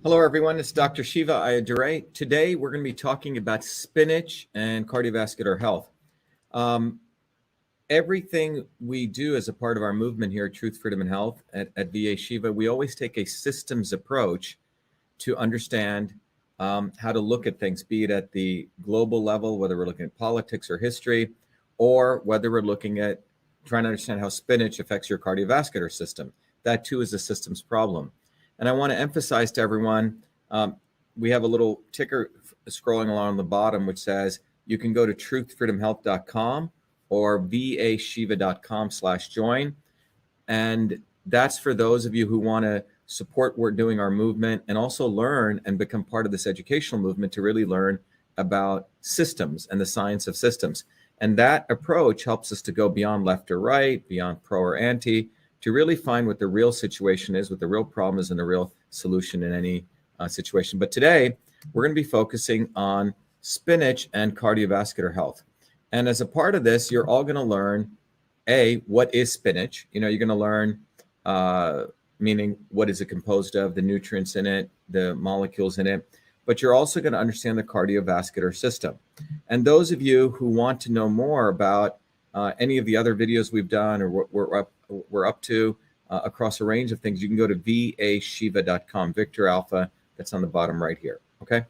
Hello, everyone. It's Dr. Shiva Ayyadurai. Today, we're going to be talking about spinach and cardiovascular health. Everything we do as a part of our movement here at Truth, Freedom, and Health at VA Shiva, we always take a systems approach to understand how to look at things, be it at the global level, whether we're looking at politics or history, or whether we're looking at trying to understand how spinach affects your cardiovascular system. That, too, is a systems problem. And I want to emphasize to everyone, we have a little ticker scrolling along the bottom which says you can go to truthfreedomhealth.com or vashiva.com/join. And that's for those of you who want to support we're doing our movement and also learn and become part of this educational movement to really learn about systems and the science of systems. And that approach helps us to go beyond left or right, beyond pro or anti, to really find what the real situation is, what the real problem is, and the real solution in any situation. But today, we're going to be focusing on spinach and cardiovascular health. And as a part of this, you're all going to learn, what is spinach? You're going to learn, meaning what is it composed of, the nutrients in it, the molecules in it. But you're also going to understand the cardiovascular system. And those of you who want to know more about any of the other videos we've done or what we're up to across a range of things, you can go to vashiva.com, Victor Alpha, that's on the bottom right here, okay?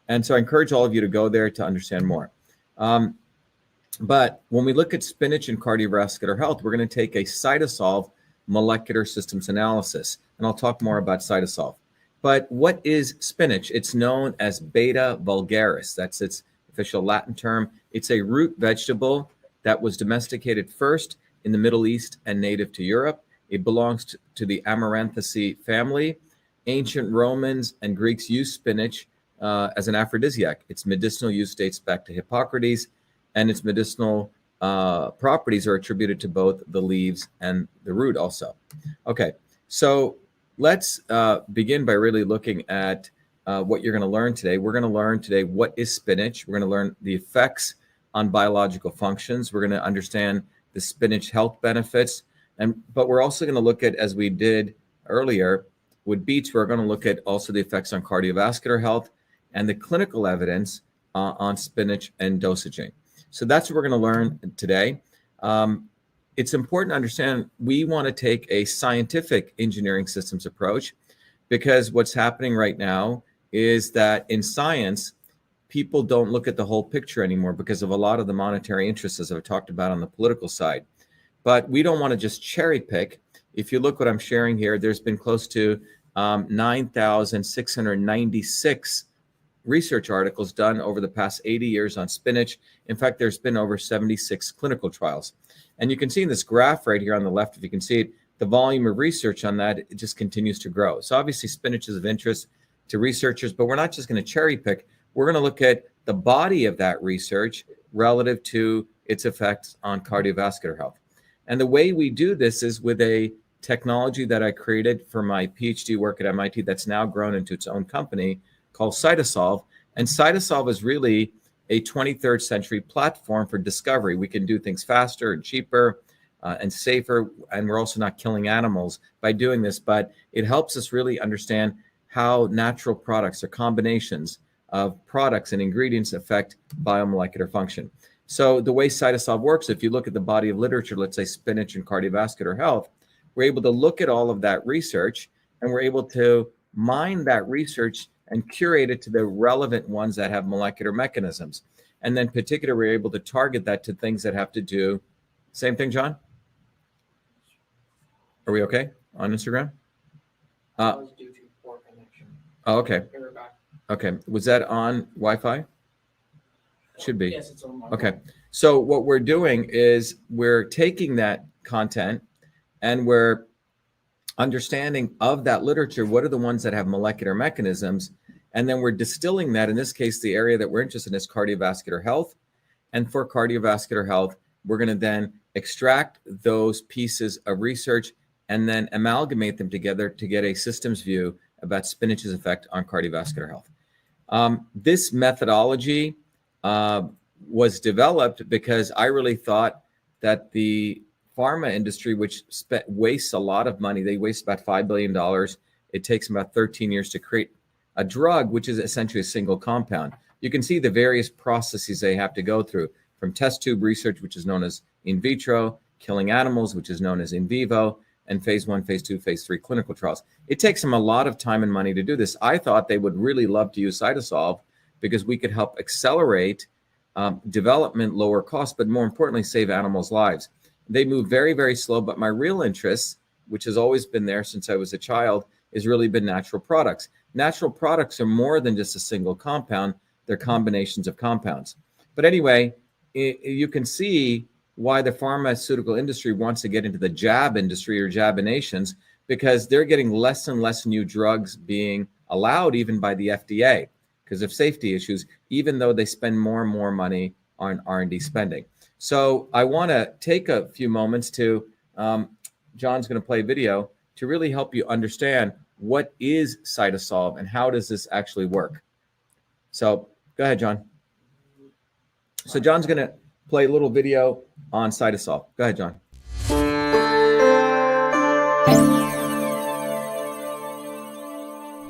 And so I encourage all of you to go there to understand more. But when we look at spinach and cardiovascular health, we're going to take a CytoSolve molecular systems analysis, and I'll talk more about CytoSolve. But what is spinach? It's known as Beta vulgaris. That's its official Latin term. It's a root vegetable that was domesticated first in the Middle East and native to Europe. It belongs to the Amaranthacea family. Ancient Romans and Greeks used spinach as an aphrodisiac. Its medicinal use dates back to Hippocrates, and its medicinal properties are attributed to both the leaves and the root also. Okay, so let's begin by really looking at what you're going to learn today. We're going to learn today what is spinach. We're going to learn the effects on biological functions. We're going to understand the spinach health benefits. But we're also going to look at, as we did earlier with beets, we're going to look at also the effects on cardiovascular health and the clinical evidence on spinach and dosaging. So that's what we're going to learn today. It's important to understand we want to take a scientific engineering systems approach, because what's happening right now is that in science, people don't look at the whole picture anymore because of a lot of the monetary interests, as I've talked about on the political side. But we don't want to just cherry pick. If you look what I'm sharing here, there's been close to 9,696 research articles done over the past 80 years on spinach. In fact, there's been over 76 clinical trials. And you can see in this graph right here on the left, if you can see it, the volume of research on that, it just continues to grow. So obviously spinach is of interest to researchers, but we're not just going to cherry pick. We're going to look at the body of that research relative to its effects on cardiovascular health. And the way we do this is with a technology that I created for my PhD work at MIT that's now grown into its own company called CytoSolve. And CytoSolve is really a 23rd century platform for discovery. We can do things faster and cheaper and safer, and we're also not killing animals by doing this, but it helps us really understand how natural products or combinations of products and ingredients affect biomolecular function. So the way CytoSolve works, if you look at the body of literature, let's say spinach and cardiovascular health, we're able to look at all of that research, and we're able to mine that research and curate it to the relevant ones that have molecular mechanisms. And then particularly, we're able to target that to things that have to do, same thing, John? Are we okay on Instagram? Was due to poor connection. Oh, okay. We're back. Okay. Was that on Wi-Fi? Should be. Yes, it's on Wi-Fi. Okay. So what we're doing is we're taking that content and we're understanding of that literature, what are the ones that have molecular mechanisms, and then we're distilling that. In this case, the area that we're interested in is cardiovascular health. And for cardiovascular health, we're going to then extract those pieces of research and then amalgamate them together to get a systems view about spinach's effect on cardiovascular health. This methodology was developed because I really thought that the pharma industry, which wastes a lot of money, they waste about $5 billion. It takes them about 13 years to create a drug, which is essentially a single compound. You can see the various processes they have to go through, from test tube research, which is known as in vitro, killing animals, which is known as in vivo, and phase 1, phase 2, phase 3 clinical trials. It takes them a lot of time and money to do this. I thought they would really love to use CytoSolve because we could help accelerate development, lower costs, but more importantly, save animals' lives. They move very, very slow, but my real interest, which has always been there since I was a child, has really been natural products. Natural products are more than just a single compound. They're combinations of compounds. But anyway, you can see why the pharmaceutical industry wants to get into the jab industry or jabinations, because they're getting less and less new drugs being allowed even by the FDA because of safety issues, even though they spend more and more money on R&D spending. So I want to take a few moments to, John's going to play a video to really help you understand what is CytoSolve and how does this actually work. So go ahead, John. So John's going to play a little video on CytoSolve. Go ahead, John.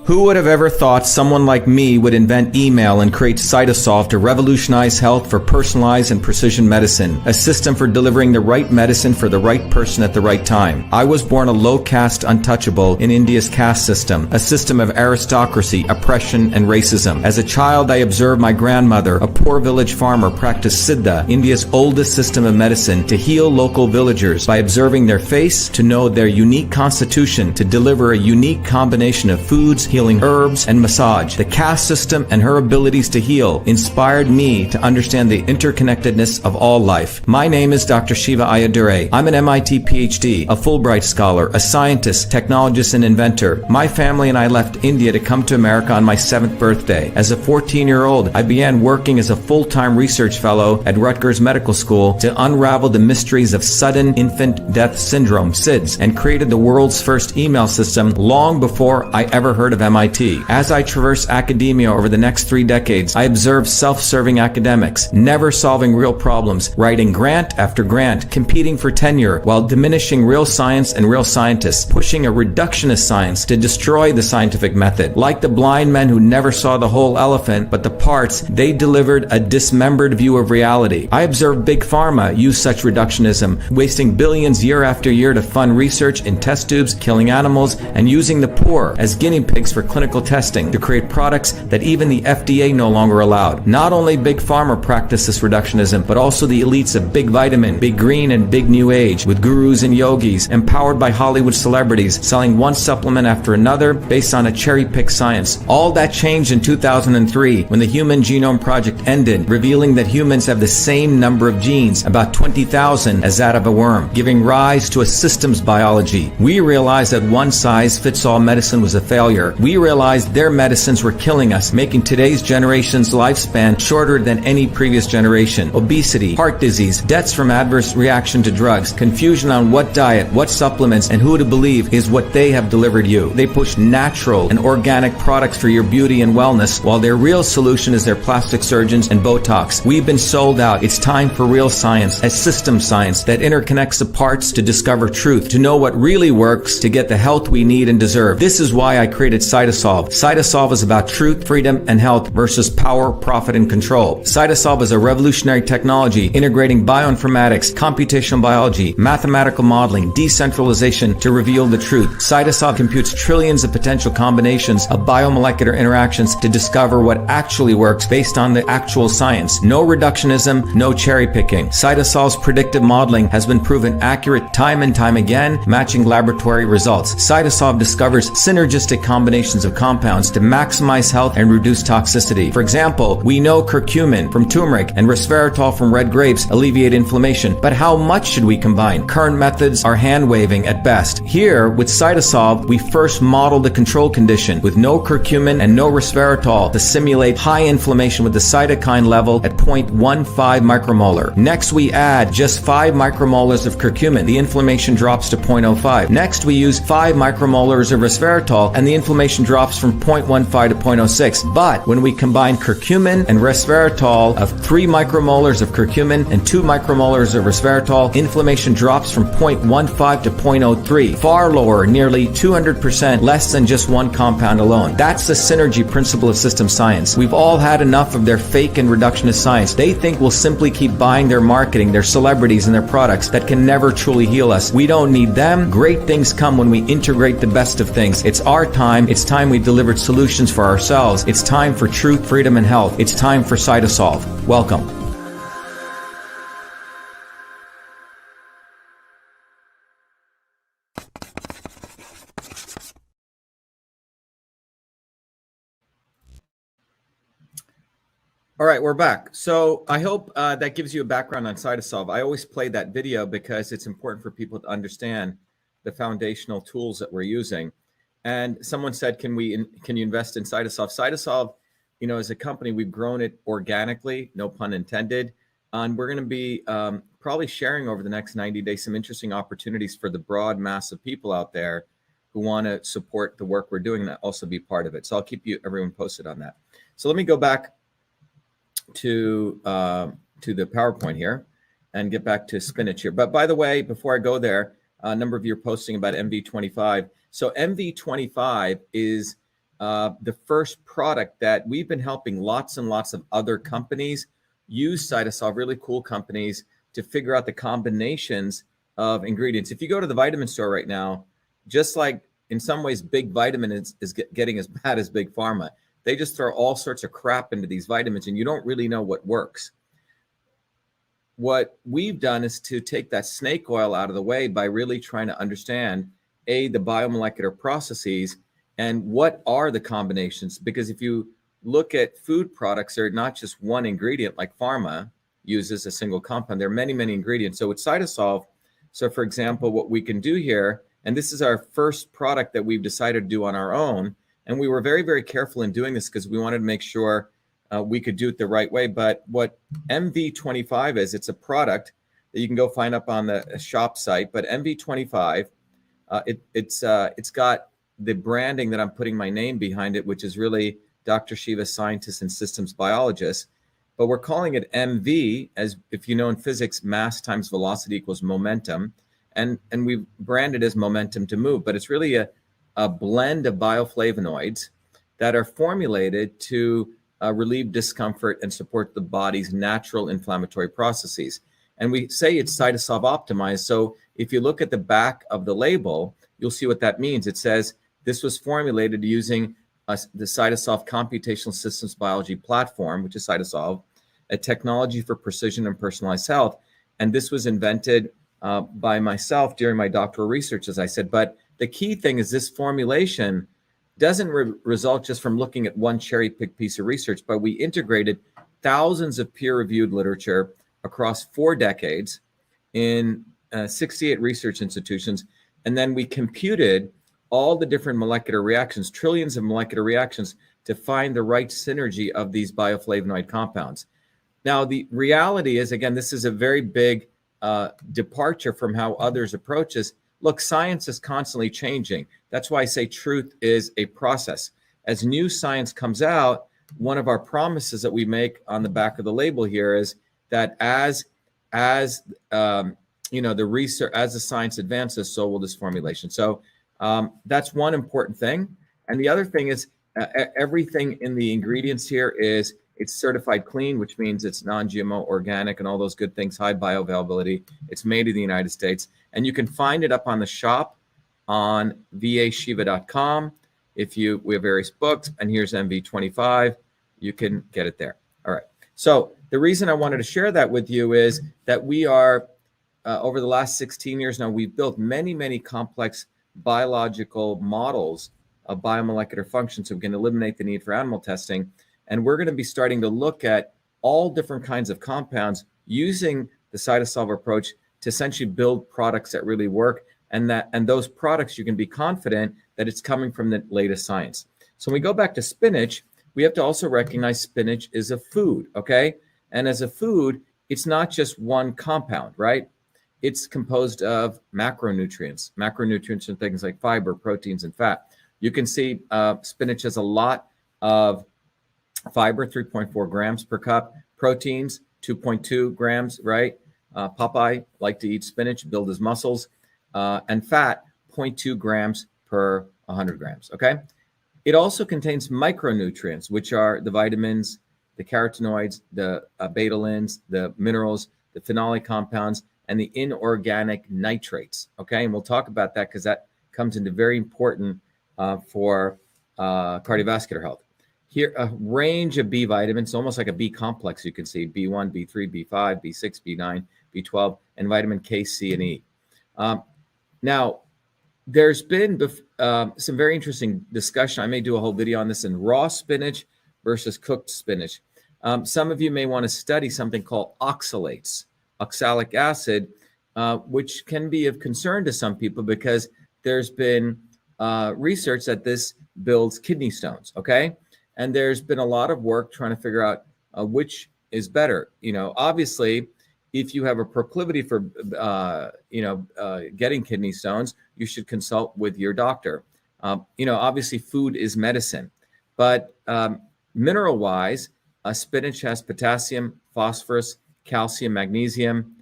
Who would have ever thought someone like me would invent email and create CytoSolve to revolutionize health for personalized and precision medicine, a system for delivering the right medicine for the right person at the right time? I was born a low caste untouchable in India's caste system, a system of aristocracy, oppression, and racism. As a child, I observed my grandmother, a poor village farmer, practice Siddha, India's oldest system of medicine, to heal local villagers by observing their face, to know their unique constitution, to deliver a unique combination of foods, healing herbs, and massage. The caste system and her abilities to heal inspired me to understand the interconnectedness of all life. My name is Dr. Shiva Ayyadurai. I'm an MIT PhD, a Fulbright scholar, a scientist, technologist, and inventor. My family and I left India to come to America on my 7th birthday. As a 14-year-old, I began working as a full-time research fellow at Rutgers Medical School to unravel the mysteries of sudden infant death syndrome, SIDS, and created the world's first email system long before I ever heard of MIT. As I traversed academia over the next 3 decades, I observed self-serving academics, never solving real problems, writing grant after grant, competing for tenure, while diminishing real science and real scientists, pushing a reductionist science to destroy the scientific method. Like the blind men who never saw the whole elephant, but the parts, they delivered a dismembered view of reality. I observed Big Pharma use such reductionism, wasting billions year after year to fund research in test tubes, killing animals, and using the poor as guinea pigs for clinical testing to create products that even the FDA no longer allowed. Not only Big Pharma practiced this reductionism, but also the elites of Big Vitamin, Big Green, and Big New Age, with gurus and yogis, empowered by Hollywood celebrities, selling one supplement after another based on a cherry-picked science. All that changed in 2003 when the Human Genome Project ended, revealing that humans have the same number of genes, about 20,000, as that of a worm, giving rise to a systems biology. We realized that one-size-fits-all medicine was a failure. We realized their medicines were killing us, making today's generation's lifespan shorter than any previous generation. Obesity, heart disease, deaths from adverse reaction to drugs, confusion on what diet, what supplements, and who to believe is what they have delivered you. They push natural and organic products for your beauty and wellness, while their real solution is their plastic surgeons and Botox. We've been sold out. It's time for real science, a system science that interconnects the parts to discover truth, to know what really works, to get the health we need and deserve. This is why I created CytoSolve. CytoSolve is about truth, freedom, and health versus power, profit, and control. CytoSolve is a revolutionary technology integrating bioinformatics, computational biology, mathematical modeling, decentralization to reveal the truth. CytoSolve computes trillions of potential combinations of biomolecular interactions to discover what actually works based on the actual science. No reductionism, no cherry picking. CytoSolve's predictive modeling has been proven accurate time and time again, matching laboratory results. CytoSolve discovers synergistic combinations of compounds to maximize health and reduce toxicity. For example, we know curcumin from turmeric and resveratrol from red grapes alleviate inflammation, but how much should we combine? Current methods are hand-waving at best. Here, with CytoSolve, we first model the control condition with no curcumin and no resveratrol to simulate high inflammation with the cytokine level at 0.15 micromolar. Next, we add just 5 micromolars of curcumin. The inflammation drops to 0.05. Next, we use 5 micromolars of resveratrol and the inflammation inflammation drops from 0.15 to 0.06. But when we combine curcumin and resveratrol of 3 micromolars of curcumin and 2 micromolars of resveratrol, inflammation drops from 0.15 to 0.03, far lower, nearly 200% less than just one compound alone. That's the synergy principle of system science. We've all had enough of their fake and reductionist science. They think we'll simply keep buying their marketing, their celebrities, and their products that can never truly heal us. We don't need them. Great things come when we integrate the best of things. It's our time. It's time we delivered solutions for ourselves. It's time for truth, freedom, and health. It's time for CytoSolve. Welcome. All right, we're back. So I hope that gives you a background on CytoSolve. I always play that video because it's important for people to understand the foundational tools that we're using. And someone said, can you invest in CytoSolve? CytoSolve, as a company, we've grown it organically, no pun intended. And we're going to be probably sharing over the next 90 days some interesting opportunities for the broad mass of people out there who want to support the work we're doing and also be part of it. So I'll keep everyone posted on that. So let me go back to the PowerPoint here and get back to Spinach here. But by the way, before I go there, a number of you are posting about MV25. So MV25 is the first product that we've been helping lots and lots of other companies use CytoSolve, really cool companies, to figure out the combinations of ingredients. If you go to the vitamin store right now, just like in some ways Big Vitamin is getting as bad as Big Pharma, they just throw all sorts of crap into these vitamins and you don't really know what works. What we've done is to take that snake oil out of the way by really trying to understand, the biomolecular processes and what are the combinations. Because if you look at food products, they're not just one ingredient like pharma uses a single compound. There are many, many ingredients. So with CytoSolve, so for example, what we can do here, and this is our first product that we've decided to do on our own, and we were very, very careful in doing this because we wanted to make sure we could do it the right way. But what MV25 is, it's a product that you can go find up on the shop site. But MV25, it's got the branding that I'm putting my name behind it, which is really Dr.SHIVA, scientist and systems biologist. But we're calling it MV, as if you know in physics, mass times velocity equals momentum. And we've branded as momentum to move. But it's really a blend of bioflavonoids that are formulated to relieve discomfort and support the body's natural inflammatory processes. And we say it's CytoSolve optimized. So if you look at the back of the label, you'll see what that means. It says this was formulated using the CytoSolve computational systems biology platform, which is CytoSolve, a technology for precision and personalized health. And this was invented by myself during my doctoral research, as I said. But the key thing is this formulation doesn't result just from looking at one cherry-picked piece of research, but we integrated thousands of peer-reviewed literature across 4 decades in 68 research institutions. And then we computed all the different molecular reactions, trillions of molecular reactions, to find the right synergy of these bioflavonoid compounds. Now, the reality is, again, this is a very big departure from how others approach this. Look, science is constantly changing. That's why I say truth is a process. As new science comes out, one of our promises that we make on the back of the label here is that as the research, as the science advances, so will this formulation. So that's one important thing. And the other thing is everything in the ingredients here it's certified clean, which means it's non-GMO, organic, and all those good things, high bioavailability. It's made in the United States. And you can find it up on the shop on vashiva.com. We have various books, and here's MV25. You can get it there. All right. So the reason I wanted to share that with you is that we are, over the last 16 years now, we've built many, many complex biological models of biomolecular function so we can eliminate the need for animal testing. And we're going to be starting to look at all different kinds of compounds using the CytoSolve approach to essentially build products that really work. And those products, you can be confident that it's coming from the latest science. So when we go back to spinach, we have to also recognize spinach is a food, okay? And as a food, it's not just one compound, right? It's composed of macronutrients. Macronutrients are things like fiber, proteins, and fat. You can see spinach has a lot of fiber, 3.4 grams per cup, proteins, 2.2 grams, right? Popeye liked to eat spinach, build his muscles, and fat, 0.2 grams per 100 grams, okay? It also contains micronutrients, which are the vitamins, the carotenoids, the betalins, the minerals, the phenolic compounds, and the inorganic nitrates, okay? And we'll talk about that because that comes into very important for cardiovascular health. Here, a range of B vitamins, almost like a B complex, you can see, B1, B3, B5, B6, B9, B12, and vitamin K, C, and E. Now, there's been some very interesting discussion. I may do a whole video on this in raw spinach versus cooked spinach. Some of you may want to study something called oxalates, oxalic acid, which can be of concern to some people because there's been research that this builds kidney stones, okay? And there's been a lot of work trying to figure out which is better. You know, obviously, if you have a proclivity for, getting kidney stones, you should consult with your doctor. Obviously, food is medicine, but mineral-wise, spinach has potassium, phosphorus, calcium, magnesium.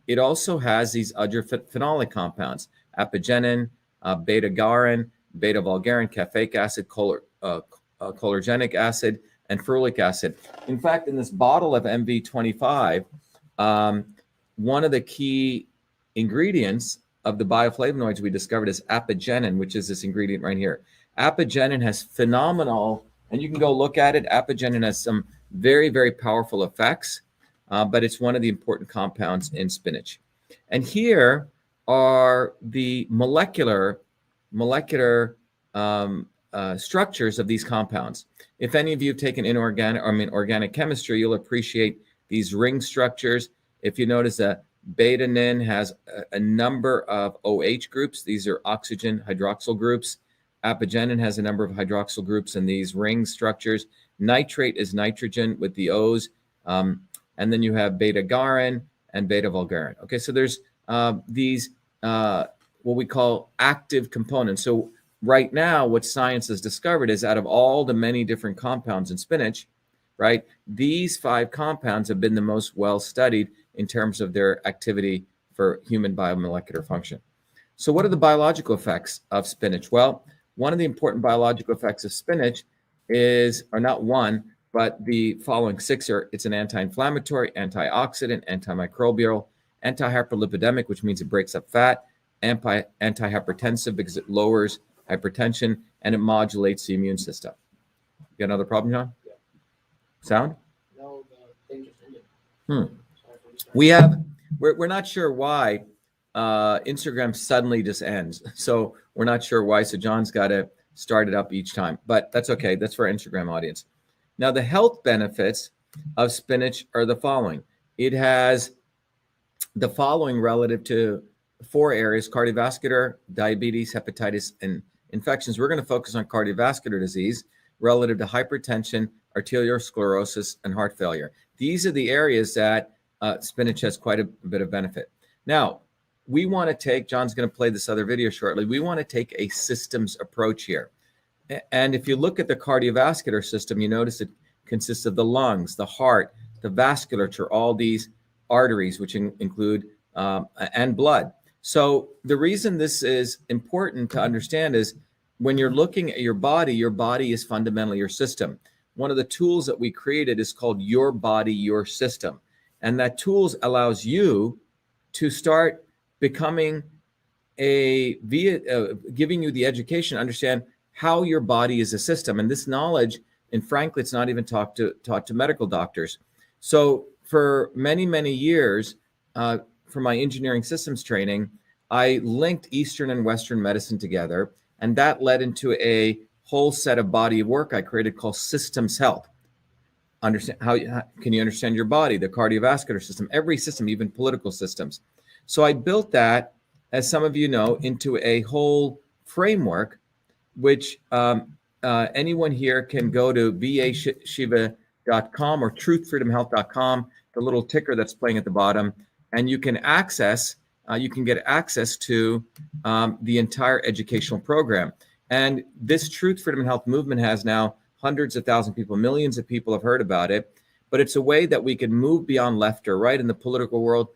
It also has these other phenolic compounds: apigenin, beta-garin, beta-vulgarin, caffeic acid, cholerogenic acid, and ferulic acid. In fact, in this bottle of MV25, one of the key ingredients of the bioflavonoids we discovered is apigenin, which is this ingredient right here. Apigenin has phenomenal, and you can go look at it, apigenin has some very, very powerful effects, but it's one of the important compounds in spinach. And here are the molecular structures of these compounds. If any of you have taken organic chemistry, you'll appreciate these ring structures. If you notice that beta-nin has a number of OH groups, these are oxygen hydroxyl groups. Apigenin has a number of hydroxyl groups in these ring structures. Nitrate is nitrogen with the O's. And then you have beta-garin and beta-vulgarin. Okay, so there's these what we call active components. So right now, what science has discovered is out of all the many different compounds in spinach, right, these 5 compounds have been the most well-studied in terms of their activity for human biomolecular function. So what are the biological effects of spinach? Well, one of the important biological effects of spinach is, or not one, but the following 6 are: it's an anti-inflammatory, antioxidant, antimicrobial, antihyperlipidemic, which means it breaks up fat, antihypertensive because it lowers hypertension, and it modulates the immune system. You got another problem, John? Yeah. Sound? No, the thing just ended. We're not sure why Instagram suddenly just ends. So we're not sure why. So John's got to start it up each time, but that's okay. That's for our Instagram audience. Now, the health benefits of spinach are the following. It has the following relative to 4 areas: cardiovascular, diabetes, hepatitis, and infections. We're going to focus on cardiovascular disease relative to hypertension, arteriosclerosis, and heart failure. These are the areas that spinach has quite a bit of benefit. Now, we want to take, John's going to play this other video shortly, we want to take a systems approach here. And if you look at the cardiovascular system, you notice it consists of the lungs, the heart, the vasculature, all these arteries, which include, and blood. So the reason this is important to understand is when you're looking at your body is fundamentally your system. One of the tools that we created is called Your Body, Your System. And that tools allows you to start becoming giving you the education, understand how your body is a system. And this knowledge, and frankly, it's not even taught to medical doctors. So for many, many years, for my engineering systems training, I linked Eastern and Western medicine together, and that led into a whole set of body of work I created called Systems Health. Understand how can you understand your body, the cardiovascular system, every system, even political systems. So I built that, as some of you know, into a whole framework, which anyone here can go to BeEnslaved.com or truthfreedomhealth.com, the little ticker that's playing at the bottom, and you can access, you can get access to the entire educational program. And this truth, freedom, and health movement has now hundreds of thousands of people, millions of people have heard about it. But it's a way that we can move beyond left or right in the political world.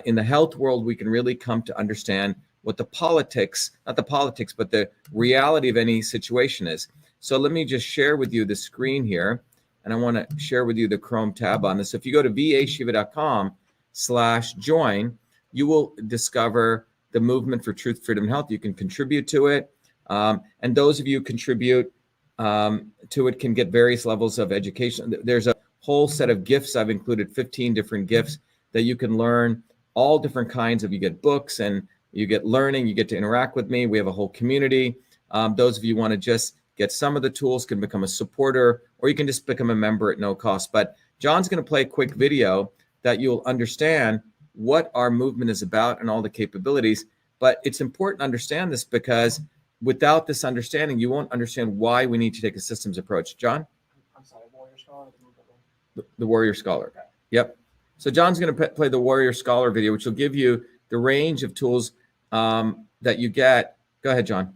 In the health world, we can really come to understand what the politics, not the politics, but the reality of any situation is. So let me just share with you the screen here. And I want to share with you the Chrome tab on this. If you go to vashiva.com/join, you will discover the movement for truth, freedom, and health. You can contribute to it. And those of you who contribute to it can get various levels of education. There's a whole set of gifts. I've included 15 different gifts that you can learn all different kinds of. You get books and you get learning, you get to interact with me. We have a whole community. Those of you who want to just get some of the tools can become a supporter, or you can just become a member at no cost. But John's going to play a quick video that you'll understand what our movement is about and all the capabilities. But it's important to understand this because without this understanding, you won't understand why we need to take a systems approach. John? I'm sorry, Warrior Scholar. The Warrior Scholar. Okay. Yep. So John's going to play the Warrior Scholar video, which will give you the range of tools that you get. Go ahead, John.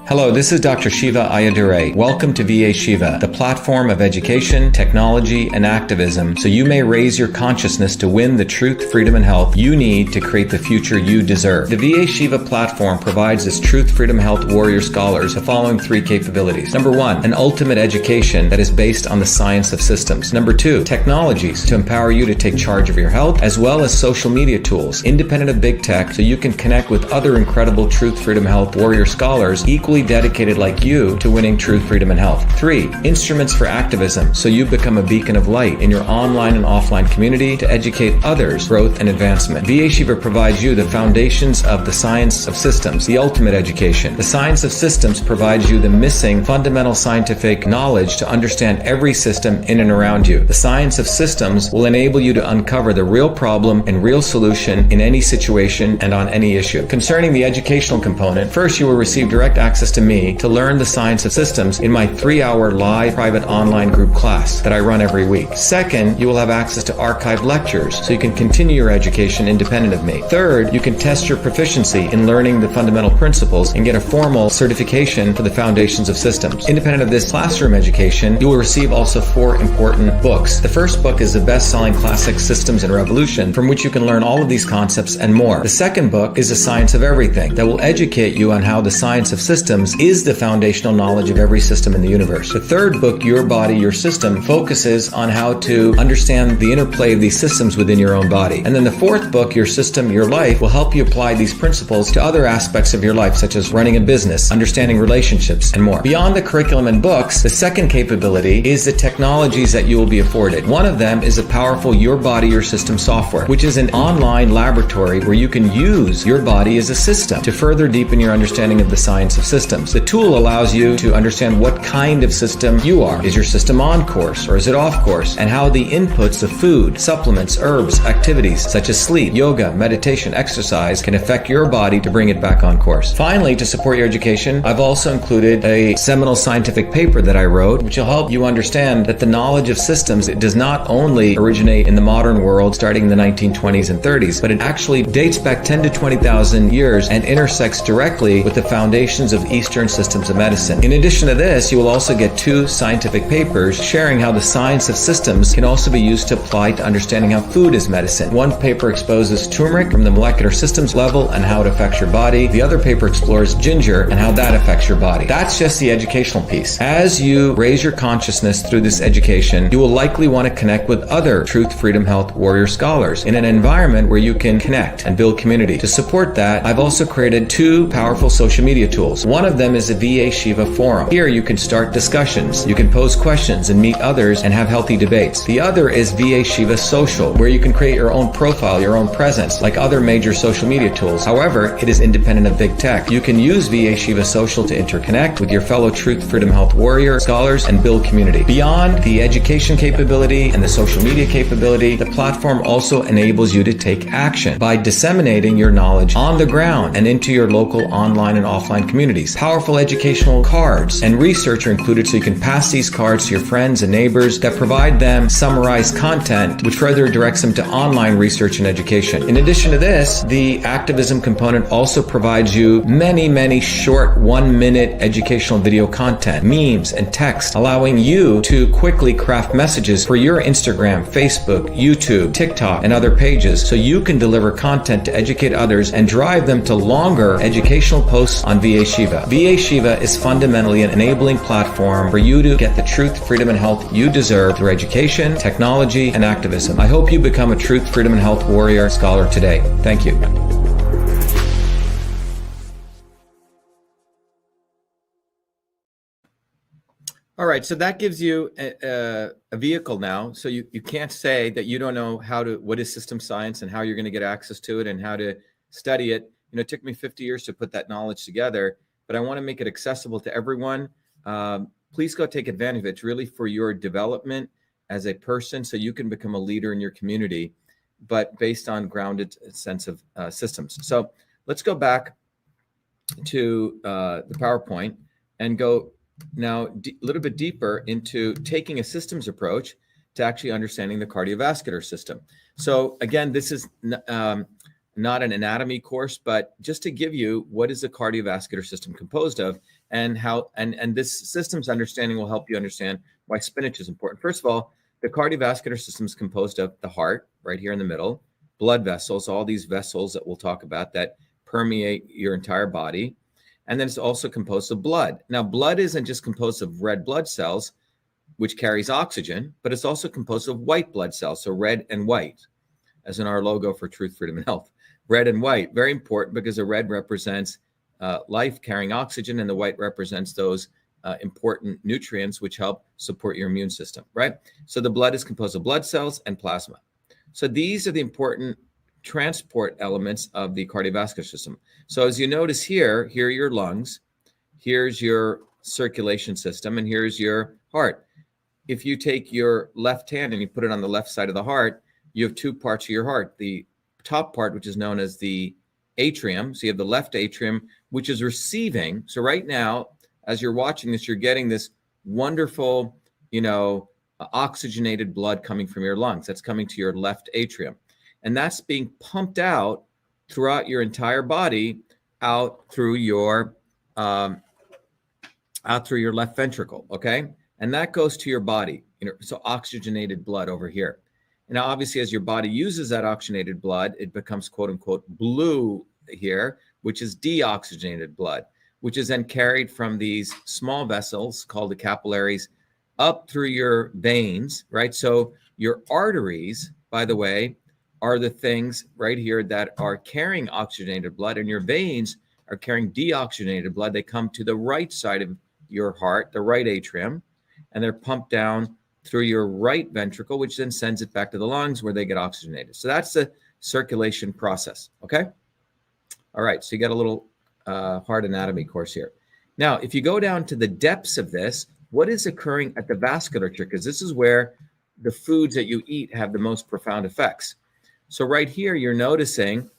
Hello, this is Dr. Shiva Ayyadurai. Welcome to VA Shiva, the platform of education, technology, and activism, so you may raise your consciousness to win the truth, freedom, and health you need to create the future you deserve. The VA Shiva platform provides its truth, freedom, health warrior scholars the following 3 capabilities. Number 1, an ultimate education that is based on the science of systems. Number 2, technologies to empower you to take charge of your health, as well as social media tools, independent of big tech, so you can connect with other incredible truth, freedom, health warrior scholars equally dedicated like you to winning truth, freedom, and health. 3, instruments for activism, so you become a beacon of light in your online and offline community to educate others, growth, and advancement. VA Shiva provides you the foundations of the science of systems, the ultimate education. The science of systems provides you the missing fundamental scientific knowledge to understand every system in and around you. The science of systems will enable you to uncover the real problem and real solution in any situation and on any issue. Concerning the educational component, first you will receive direct access to me to learn the science of systems in my 3-hour live private online group class that I run every week. Second, you will have access to archived lectures so you can continue your education independent of me. Third, you can test your proficiency in learning the fundamental principles and get a formal certification for the foundations of systems. Independent of this classroom education, you will receive also 4 important books. The first book is the best-selling classic Systems and Revolution, from which you can learn all of these concepts and more. The second book is The Science of Everything, that will educate you on how the science of systems is the foundational knowledge of every system in the universe. The third book, Your Body, Your System, focuses on how to understand the interplay of these systems within your own body. And then the fourth book, Your System, Your Life, will help you apply these principles to other aspects of your life, such as running a business, understanding relationships, and more. Beyond the curriculum and books, the second capability is the technologies that you will be afforded. One of them is a powerful Your Body, Your System software, which is an online laboratory where you can use your body as a system to further deepen your understanding of the science of systems. The tool allows you to understand what kind of system you are. Is your system on course or is it off course? And how the inputs of food, supplements, herbs, activities such as sleep, yoga, meditation, exercise can affect your body to bring it back on course. Finally, to support your education, I've also included a seminal scientific paper that I wrote, which will help you understand that the knowledge of systems, it does not only originate in the modern world starting in the 1920s and 30s, but it actually dates back 10 to 20,000 years and intersects directly with the foundations of Eastern systems of medicine. In addition to this, you will also get 2 scientific papers sharing how the science of systems can also be used to apply to understanding how food is medicine. One paper exposes turmeric from the molecular systems level and how it affects your body. The other paper explores ginger and how that affects your body. That's just the educational piece. As you raise your consciousness through this education, you will likely want to connect with other truth, freedom, health warrior scholars in an environment where you can connect and build community. To support that, I've also created 2 powerful social media tools. One of them is a VA Shiva forum. Here you can start discussions, you can pose questions and meet others and have healthy debates. The other is VA Shiva Social, where you can create your own profile, your own presence, like other major social media tools. However, it is independent of big tech. You can use VA Shiva Social to interconnect with your fellow truth, freedom, health warrior scholars and build community. Beyond the education capability and the social media capability, the platform also enables you to take action by disseminating your knowledge on the ground and into your local online and offline communities. CDs, powerful educational cards, and research are included so you can pass these cards to your friends and neighbors that provide them summarized content, which further directs them to online research and education. In addition to this, the activism component also provides you many short 1-minute educational video content, memes, and text, allowing you to quickly craft messages for your Instagram, Facebook, YouTube, TikTok, and other pages so you can deliver content to educate others and drive them to longer educational posts on VA Shiva. VA Shiva is fundamentally an enabling platform for you to get the truth, freedom, and health you deserve through education, technology, and activism. I hope you become a truth, freedom, and health warrior scholar today. Thank you. All right, so that gives you a vehicle now. So you can't say that you don't know what is system science and how you're going to get access to it and how to study it. You know, it took me 50 years to put that knowledge together, but I want to make it accessible to everyone. Please go take advantage of it. It's really for your development as a person so you can become a leader in your community, but based on grounded sense of systems. So let's go back to the PowerPoint and go now a little bit deeper into taking a systems approach to actually understanding the cardiovascular system. So again, this is not an anatomy course, but just to give you what is the cardiovascular system composed of and how, and this systems understanding will help you understand why spinach is important. First of all, the cardiovascular system is composed of the heart right here in the middle, blood vessels, all these vessels that we'll talk about that permeate your entire body. And then it's also composed of blood. Now, blood isn't just composed of red blood cells, which carries oxygen, but it's also composed of white blood cells, so red and white, as in our logo for Truth, Freedom, and Health. Red and white, very important because the red represents life carrying oxygen and the white represents those important nutrients which help support your immune system, right? So the blood is composed of blood cells and plasma. So these are the important transport elements of the cardiovascular system. So as you notice here are your lungs, here's your circulation system, and here's your heart. If you take your left hand and you put it on the left side of the heart, you have two parts of your heart. The top part, which is known as the atrium. So you have the left atrium, which is receiving. So right now, as you're watching this, you're getting this wonderful, oxygenated blood coming from your lungs. That's coming to your left atrium. And that's being pumped out throughout your entire body, out through your left ventricle, okay? And that goes to your body, so oxygenated blood over here. And now, obviously, as your body uses that oxygenated blood, it becomes quote unquote blue here, which is deoxygenated blood, which is then carried from these small vessels called the capillaries up through your veins, right? So your arteries, by the way, are the things right here that are carrying oxygenated blood, and your veins are carrying deoxygenated blood. They come to the right side of your heart, the right atrium, and they're pumped down through your right ventricle, which then sends it back to the lungs where they get oxygenated. So that's the circulation process, okay? All right, so you got a little heart anatomy course here. Now, if you go down to the depths of this, what is occurring at the vasculature? Because this is where the foods that you eat have the most profound effects. So right here, you're noticing,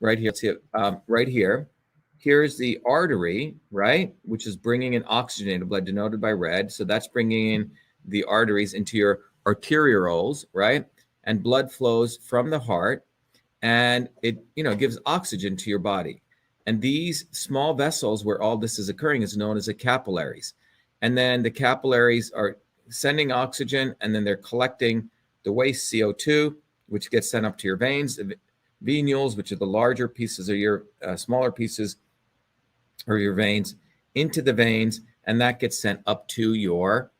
right here, see it, right here, here's the artery, right, which is bringing in oxygenated blood denoted by red. So that's bringing in the arteries into your arterioles, right? And blood flows from the heart and it, gives oxygen to your body. And these small vessels where all this is occurring is known as the capillaries. And then the capillaries are sending oxygen and then they're collecting the waste CO2, which gets sent up to your veins, the venules, which are the larger pieces of your smaller pieces or your veins, into the veins, and that gets sent up to your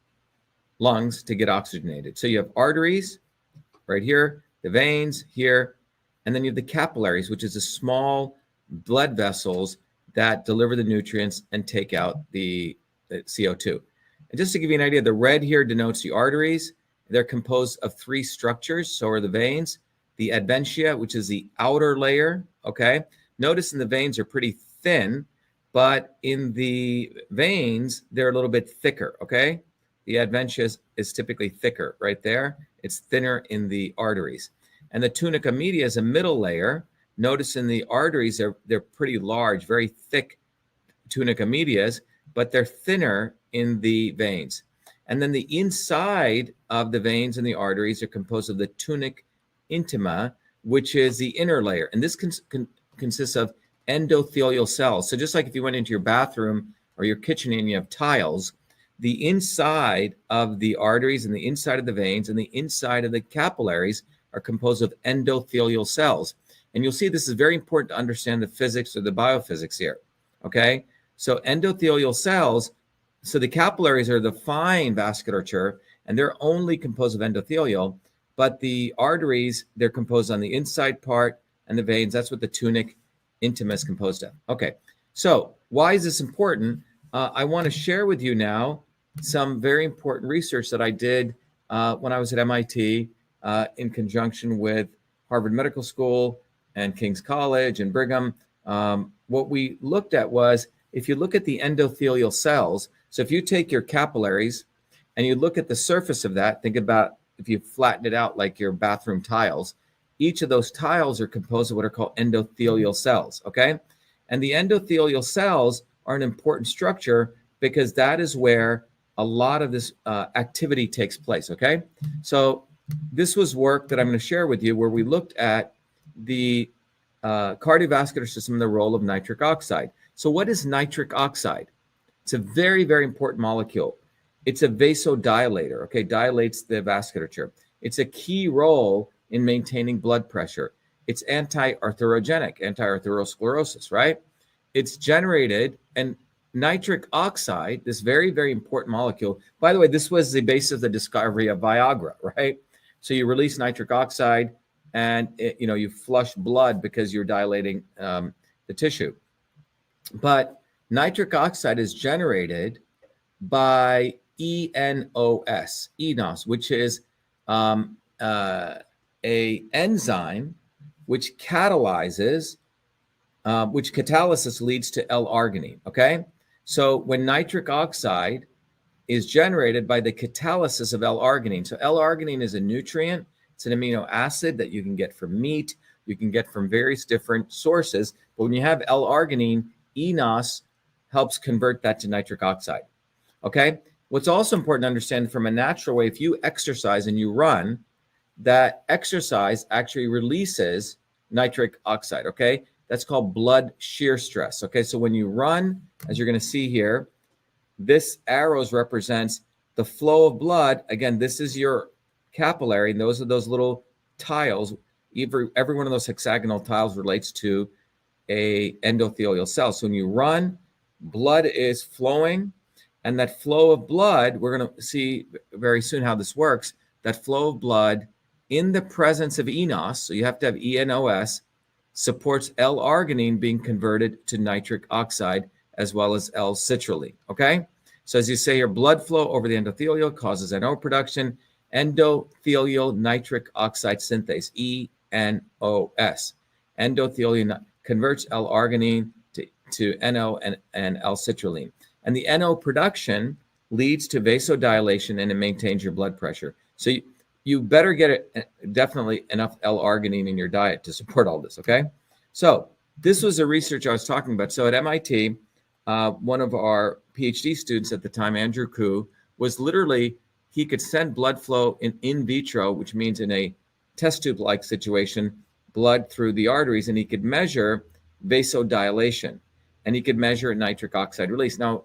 lungs to get oxygenated. So you have arteries right here, the veins here, and then you have the capillaries, which is the small blood vessels that deliver the nutrients and take out the CO2. And just to give you an idea, the red here denotes the arteries. They're composed of three structures. So are the veins, the adventitia, which is the outer layer, okay? Notice in the veins are pretty thin, but in the veins, they're a little bit thicker, okay? The adventitia is typically thicker right there. It's thinner in the arteries. And the tunica media is a middle layer. Notice in the arteries, they're pretty large, very thick tunica medias, but they're thinner in the veins. And then the inside of the veins and the arteries are composed of the tunic intima, which is the inner layer. And this consists of endothelial cells. So just like if you went into your bathroom or your kitchen and you have tiles, the inside of the arteries and the inside of the veins and the inside of the capillaries are composed of endothelial cells. And you'll see this is very important to understand the physics or the biophysics here, okay? So endothelial cells, so the capillaries are the fine vasculature, and they're only composed of endothelial, but the arteries, they're composed on the inside part, and the veins, that's what the tunic intima is composed of. Okay, so why is this important? I want to share with you now some very important research that I did when I was at MIT in conjunction with Harvard Medical School and King's College and Brigham. What we looked at was, if you look at the endothelial cells, so if you take your capillaries and you look at the surface of that, think about if you flatten it out like your bathroom tiles, each of those tiles are composed of what are called endothelial cells, okay? And the endothelial cells are an important structure because that is where a lot of this activity takes place, okay? So this was work that I'm going to share with you where we looked at the cardiovascular system and the role of nitric oxide. So what is nitric oxide? It's a very, very important molecule. It's a vasodilator, okay? Dilates the vasculature. It's a key role in maintaining blood pressure. It's anti-arthrogenic, anti-arthrosclerosis, right? It's generated, and nitric oxide, this very, very important molecule. By the way, this was the basis of the discovery of Viagra, right? So you release nitric oxide and you flush blood because you're dilating the tissue. But nitric oxide is generated by enos, which is a enzyme which catalysis leads to L-arginine, okay? So when nitric oxide is generated by the catalysis of L-arginine, so L-arginine is a nutrient, it's an amino acid that you can get from meat, you can get from various different sources, but when you have L-arginine, enos helps convert that to nitric oxide, okay? What's also important to understand from a natural way, if you exercise and you run, that exercise actually releases nitric oxide, okay? That's called blood shear stress, okay? So when you run, as you're going to see here, this arrows represents the flow of blood. Again, this is your capillary, and those are those little tiles. Every one of those hexagonal tiles relates to a endothelial cell. So when you run, blood is flowing, and that flow of blood, we're going to see very soon how this works, that flow of blood in the presence of enos, so you have to have enos, supports L-arginine being converted to nitric oxide as well as L-citrulline, okay? So as you say here, blood flow over the endothelial causes NO production, endothelial nitric oxide synthase, ENOS. Endothelial converts L-arginine to NO and L-citrulline. And the NO production leads to vasodilation and it maintains your blood pressure. So you better get definitely enough L-arginine in your diet to support all this, okay? So this was the research I was talking about. So at MIT, one of our PhD students at the time, Andrew Koo, was literally, he could send blood flow in vitro, which means in a test tube-like situation, blood through the arteries, and he could measure vasodilation, and he could measure nitric oxide release. Now,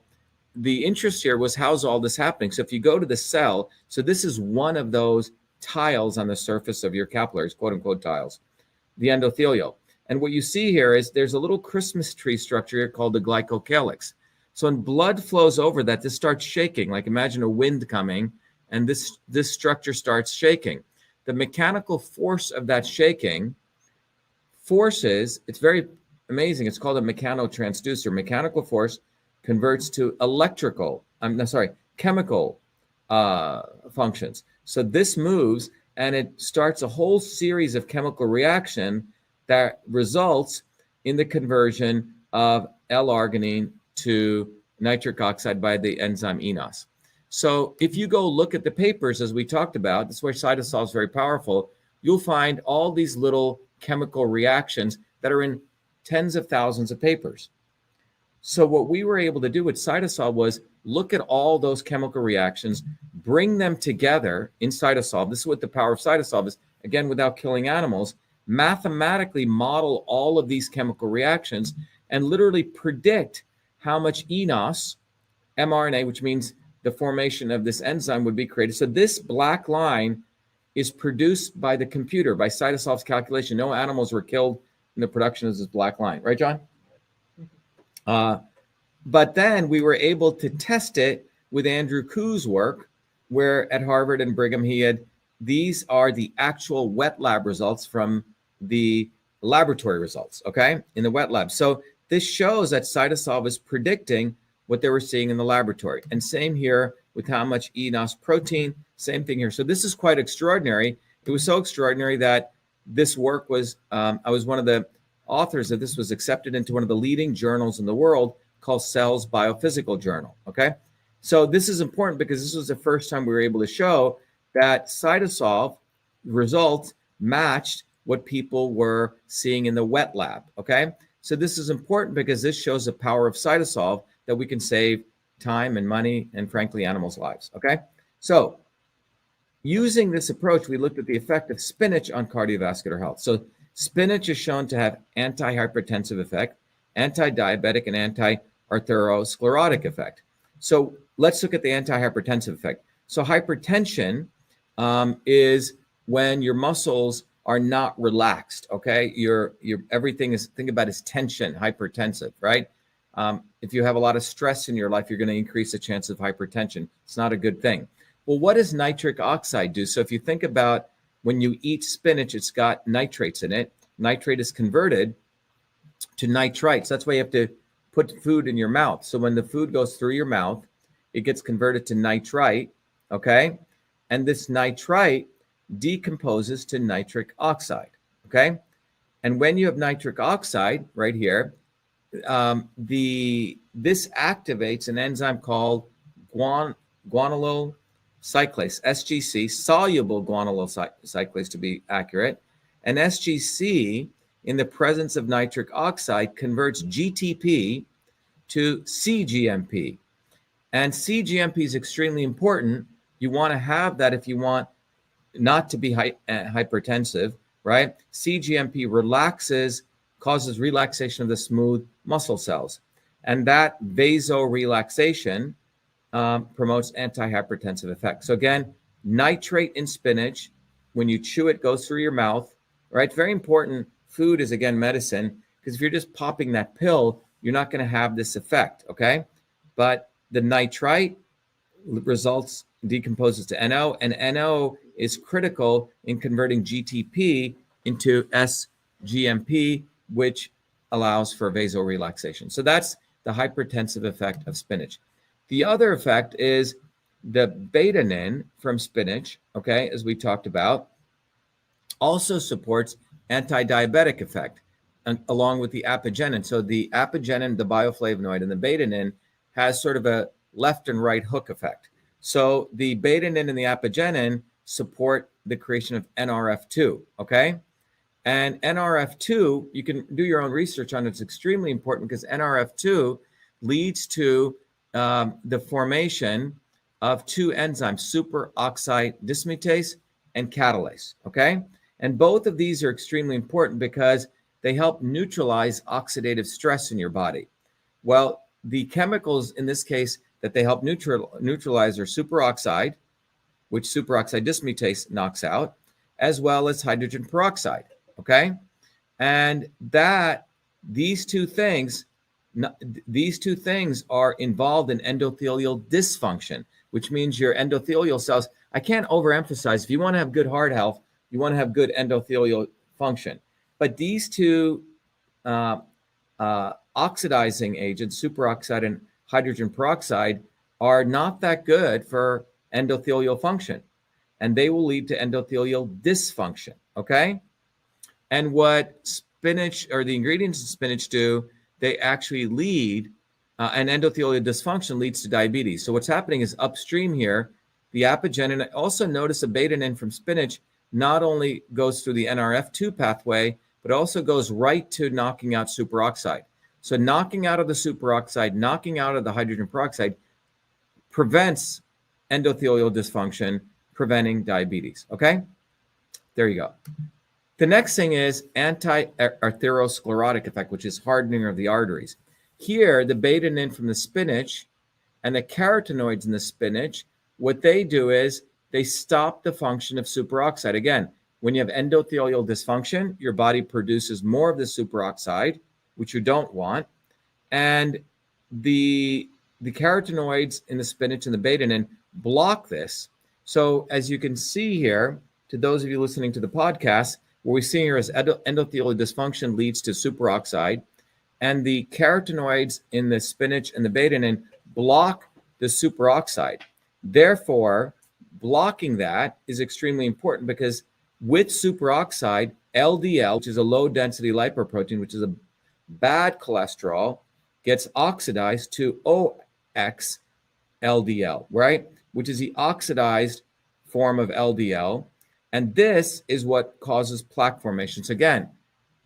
the interest here was, how's all this happening? So if you go to the cell, so this is one of those tiles on the surface of your capillaries, quote unquote tiles, the endothelial. And what you see here is there's a little Christmas tree structure here called the glycocalyx. So when blood flows over that, this starts shaking, like imagine a wind coming, and this structure starts shaking. The mechanical force of that shaking forces, it's very amazing, it's called a mechanotransducer. Mechanical force converts to chemical functions. So this moves and it starts a whole series of chemical reaction that results in the conversion of L-arginine to nitric oxide by the enzyme enos. So if you go look at the papers, as we talked about, this is where CytoSolve is very powerful, you'll find all these little chemical reactions that are in tens of thousands of papers. So what we were able to do with CytoSolve was look at all those chemical reactions, bring them together in CytoSolve. This is what the power of CytoSolve is, again, without killing animals, mathematically model all of these chemical reactions and literally predict how much eNOS, mRNA, which means the formation of this enzyme, would be created. So this black line is produced by the computer, by CytoSolve's calculation. No animals were killed in the production of this black line. Right, John? But then we were able to test it with Andrew Kuh's work, where at Harvard and Brigham, these are the actual wet lab results from the laboratory results, okay, in the wet lab. So this shows that CytoSolve is predicting what they were seeing in the laboratory. And same here with how much eNOS protein, same thing here. So this is quite extraordinary. It was so extraordinary that this work was, I was one of the authors of this, was accepted into one of the leading journals in the world called Cell's Biophysical Journal, okay? So this is important because this was the first time we were able to show that CytoSolve results matched what people were seeing in the wet lab, okay? So this is important because this shows the power of CytoSolve, that we can save time and money and, frankly, animals' lives, okay? So using this approach, we looked at the effect of spinach on cardiovascular health. So spinach is shown to have anti-hypertensive effect, anti-diabetic, and anti-atherosclerotic effect. So let's look at the anti-hypertensive effect. So hypertension is when your muscles are not relaxed, okay? Your everything is, think about as tension, hypertensive, right? If you have a lot of stress in your life, you're going to increase the chance of hypertension. It's not a good thing. Well, what does nitric oxide do? So if you think about when you eat spinach, it's got nitrates in it. Nitrate is converted to nitrites. That's why you have to put food in your mouth. So when the food goes through your mouth, it gets converted to nitrite, okay? And this nitrite decomposes to nitric oxide, okay? And when you have nitric oxide right here, this activates an enzyme called guanylyl cyclase, SGC, soluble guanylyl cyclase to be accurate. And SGC, in the presence of nitric oxide, converts GTP to cGMP. And cGMP is extremely important. You want to have that if you want not to be hypertensive, right? cGMP causes relaxation of the smooth muscle cells. And that vasorelaxation promotes anti-hypertensive effect. So again, nitrate in spinach, when you chew it, goes through your mouth, right? Very important. Food is, again, medicine, because if you're just popping that pill, you're not going to have this effect, okay? But the nitrite decomposes to NO, and NO is critical in converting GTP into sGMP, which allows for vasorelaxation. So that's the hypertensive effect of spinach. The other effect is the betanin from spinach, okay, as we talked about, also supports anti-diabetic effect along with the apigenin. So the apigenin, the bioflavonoid, and the betanin has sort of a left and right hook effect. So the betanin and the apigenin support the creation of NRF2, okay? And NRF2, you can do your own research on it. It's extremely important because NRF2 leads to the formation of two enzymes, superoxide dismutase and catalase, okay? And both of these are extremely important because they help neutralize oxidative stress in your body. Well, the chemicals in this case that they help neutralize are superoxide, which superoxide dismutase knocks out, as well as hydrogen peroxide, okay? And these two things are involved in endothelial dysfunction, which means your endothelial cells, I can't overemphasize, if you want to have good heart health, you want to have good endothelial function. But these two oxidizing agents, superoxide and hydrogen peroxide, are not that good for endothelial function, and they will lead to endothelial dysfunction, okay? And what spinach, or the ingredients in spinach do, they actually lead, and endothelial dysfunction leads to diabetes. So what's happening is upstream here, the apigenin, also notice a betanin from spinach not only goes through the NRF2 pathway, but also goes right to knocking out superoxide. So knocking out of the superoxide, knocking out of the hydrogen peroxide prevents endothelial dysfunction, preventing diabetes. Okay, there you go. The next thing is anti-atherosclerotic effect, which is hardening of the arteries. Here, the beta-alanine from the spinach and the carotenoids in the spinach, what they do is they stop the function of superoxide. Again, when you have endothelial dysfunction, your body produces more of the superoxide, which you don't want. And the carotenoids in the spinach and the beta-alanine block this. So as you can see here, to those of you listening to the podcast, what we see here is endothelial dysfunction leads to superoxide, and the carotenoids in the spinach and the beta-alanine block the superoxide. Therefore, blocking that is extremely important because with superoxide, LDL, which is a low-density lipoprotein, which is a bad cholesterol, gets oxidized to OX LDL, right? Which is the oxidized form of LDL. And this is what causes plaque formation. So again,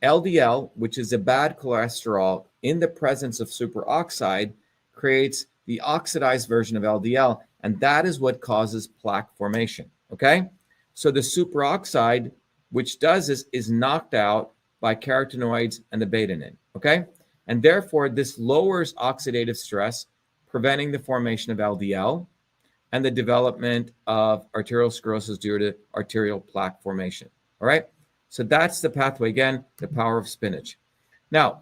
LDL, which is a bad cholesterol in the presence of superoxide, creates the oxidized version of LDL, and that is what causes plaque formation, okay? So the superoxide, which does this, is knocked out by carotenoids and the beta-alanine, okay? And therefore, this lowers oxidative stress, preventing the formation of LDL and the development of arteriosclerosis due to arterial plaque formation, all right? So that's the pathway. Again, the power of spinach. Now,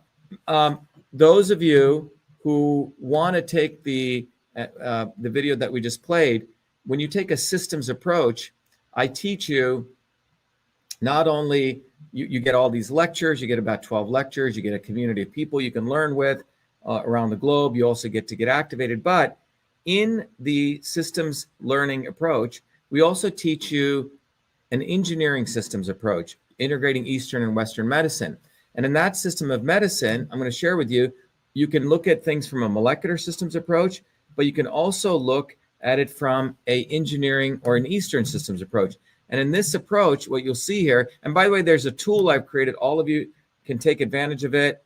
those of you who want to take the video that we just played, when you take a systems approach, I teach you not only, you get all these lectures, you get about 12 lectures, you get a community of people you can learn with around the globe. You also get to get activated. But in the systems learning approach, we also teach you an engineering systems approach, integrating Eastern and Western medicine. And in that system of medicine, I'm going to share with you, you can look at things from a molecular systems approach, but you can also look at it from a engineering or an Eastern systems approach. And in this approach, what you'll see here, and by the way, there's a tool I've created. All of you can take advantage of it.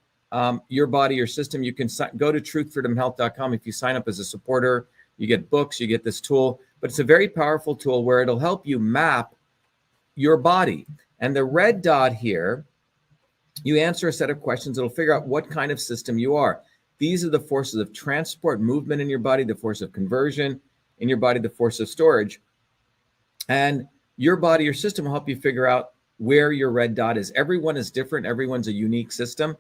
Your body, your system. You can go to truthfreedomhealth.com. If you sign up as a supporter, you get books, you get this tool. But it's a very powerful tool where it'll help you map your body. And the red dot here, you answer a set of questions. It'll figure out what kind of system you are. These are the forces of transport, movement in your body, the force of conversion in your body, the force of storage. And your body, your system will help you figure out where your red dot is. Everyone is different. Everyone's a unique system.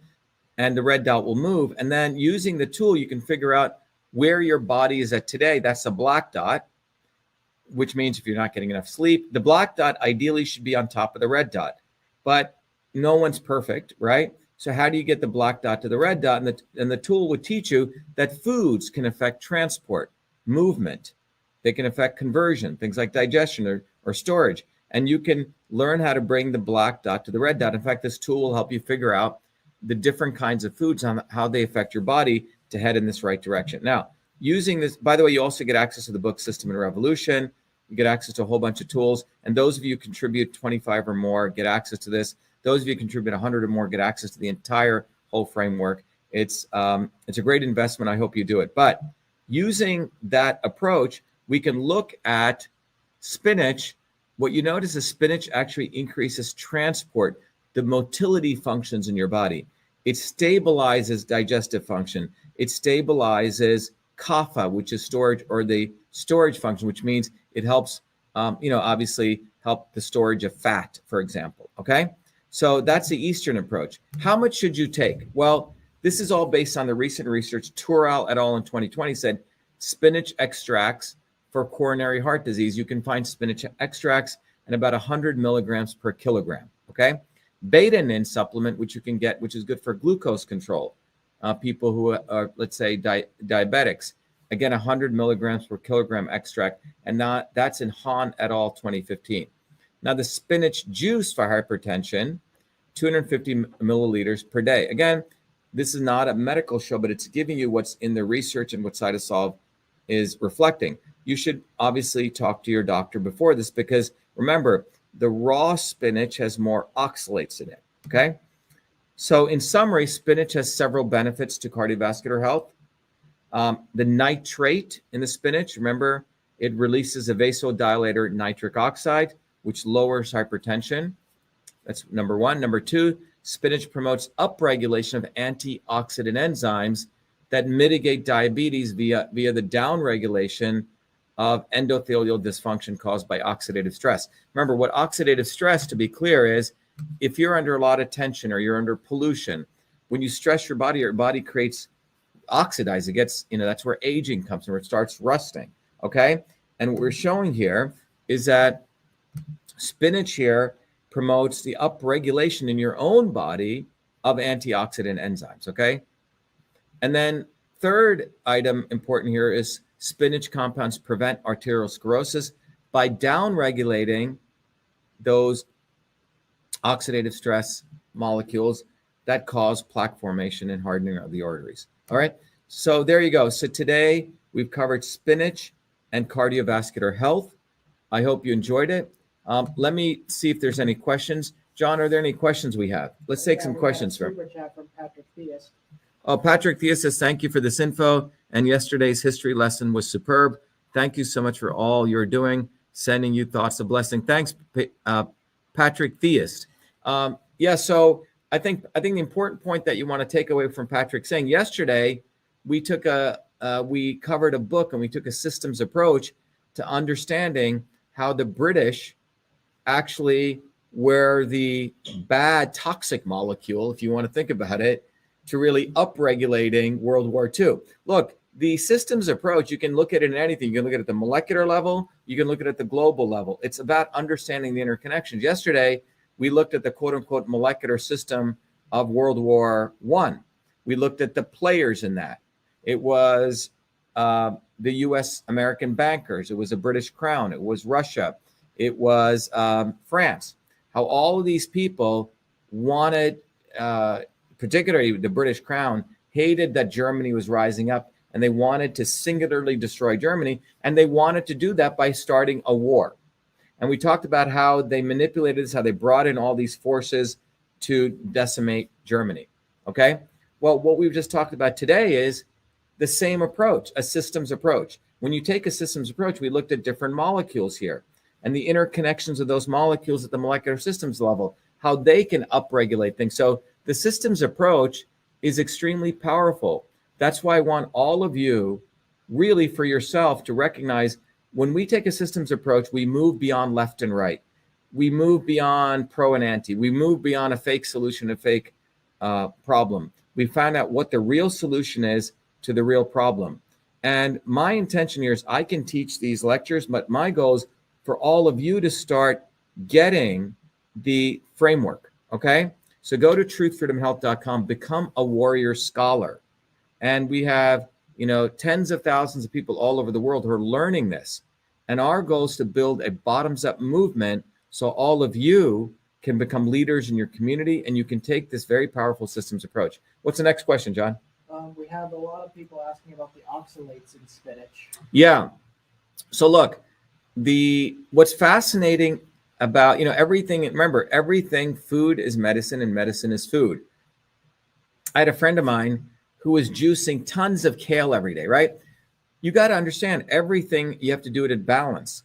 And the red dot will move. And then using the tool, you can figure out where your body is at today. That's a black dot, which means if you're not getting enough sleep, the black dot ideally should be on top of the red dot. But no one's perfect, right? So how do you get the black dot to the red dot? And the tool would teach you that foods can affect transport, movement. They can affect conversion, things like digestion or storage. And you can learn how to bring the black dot to the red dot. In fact, this tool will help you figure out the different kinds of foods and how they affect your body to head in this right direction. Now, using this, by the way, you also get access to the book System and Revolution. You get access to a whole bunch of tools. And those of you who contribute 25 or more get access to this. Those of you who contribute 100 or more get access to the entire whole framework. It's a great investment. I hope you do it. But using that approach, we can look at spinach. What you notice is spinach actually increases transport, the motility functions in your body. It stabilizes digestive function. It stabilizes kapha, which is storage, or the storage function, which means it helps, obviously help the storage of fat, for example, okay? So that's the Eastern approach. How much should you take? Well, this is all based on the recent research. Turrell et al. In 2020 said spinach extracts for coronary heart disease. You can find spinach extracts in about 100 milligrams per kilogram, okay? Beta-alanine supplement, which you can get, which is good for glucose control. People who are, let's say, diabetics. Again, 100 milligrams per kilogram extract, and that's in Hahn et al. 2015. Now, the spinach juice for hypertension, 250 milliliters per day. Again, this is not a medical show, but it's giving you what's in the research and what CytoSolve is reflecting. You should obviously talk to your doctor before this because remember, the raw spinach has more oxalates in it, okay? So in summary, spinach has several benefits to cardiovascular health. The nitrate in the spinach, remember, it releases a vasodilator nitric oxide, which lowers hypertension. That's number one. Number two, spinach promotes upregulation of antioxidant enzymes that mitigate diabetes via the downregulation of endothelial dysfunction caused by oxidative stress. Remember, what oxidative stress, to be clear, is if you're under a lot of tension or you're under pollution, when you stress your body creates oxidize. It gets, that's where aging comes from, where it starts rusting. Okay. And what we're showing here is that spinach here promotes the upregulation in your own body of antioxidant enzymes. Okay. And then third item important here is spinach compounds prevent arteriosclerosis by downregulating those oxidative stress molecules that cause plaque formation and hardening of the arteries. All right. So there you go. So today we've covered spinach and cardiovascular health. I hope you enjoyed it. Let me see if there's any questions. John, are there any questions we have? Let's take some questions from Patrick Theus. Oh, Patrick Theus says, thank you for this info. And yesterday's history lesson was superb. Thank you so much for all you're doing. Sending you thoughts of blessing. Thanks, Patrick Theus. Yeah, so I think the important point that you want to take away from Patrick saying yesterday, we covered a book and we took a systems approach to understanding how the British actually were the bad toxic molecule, if you want to think about it, to really upregulating World War II. Look, the systems approach, you can look at it in anything. You can look at it at the molecular level. You can look at it at the global level. It's about understanding the interconnections. Yesterday, we looked at the quote unquote molecular system of World War I. We looked at the players in that. It was the US American bankers. It was the British Crown. It was Russia. It was France. How all of these people wanted, particularly the British Crown, hated that Germany was rising up, and they wanted to singularly destroy Germany. And they wanted to do that by starting a war. And we talked about how they manipulated this, how they brought in all these forces to decimate Germany. Okay. Well, what we've just talked about today is the same approach, a systems approach. When you take a systems approach, we looked at different molecules here and the interconnections of those molecules at the molecular systems level, how they can upregulate things. So the systems approach is extremely powerful. That's why I want all of you really for yourself to recognize when we take a systems approach, we move beyond left and right. We move beyond pro and anti. We move beyond a fake solution, a fake problem. We find out what the real solution is to the real problem. And my intention here is I can teach these lectures, but my goal is for all of you to start getting the framework, okay? So go to truthfreedomhealth.com, become a warrior scholar. And we have, tens of thousands of people all over the world who are learning this. And our goal is to build a bottoms-up movement so all of you can become leaders in your community and you can take this very powerful systems approach. What's the next question, John? We have a lot of people asking about the oxalates in spinach. Yeah. So look, what's fascinating about, everything, remember, everything, food is medicine and medicine is food. I had a friend of mine who was juicing tons of kale every day, right? You got to understand everything, you have to do it at balance.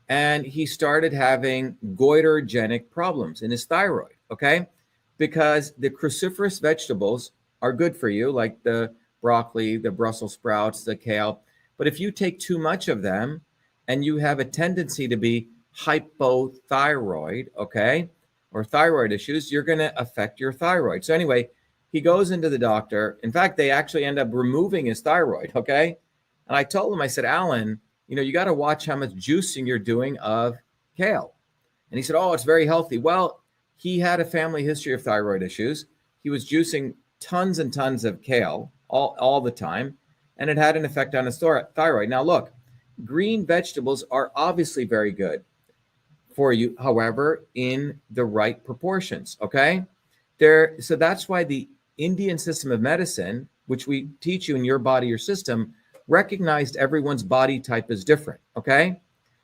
And he started having goiterogenic problems in his thyroid, okay? Because the cruciferous vegetables are good for you, like the broccoli, the Brussels sprouts, the kale. But if you take too much of them and you have a tendency to be hypothyroid, okay, or thyroid issues, you're going to affect your thyroid. So anyway, he goes into the doctor. In fact, they actually end up removing his thyroid, okay? And I told him, I said, Alan, you got to watch how much juicing you're doing of kale. And he said, oh, it's very healthy. Well, he had a family history of thyroid issues. He was juicing tons and tons of kale all the time, and it had an effect on his thyroid. Now, look, green vegetables are obviously very good for you, however, in the right proportions, okay? So that's why the Indian system of medicine, which we teach you in Your Body, Your System, recognized everyone's body type is different, okay?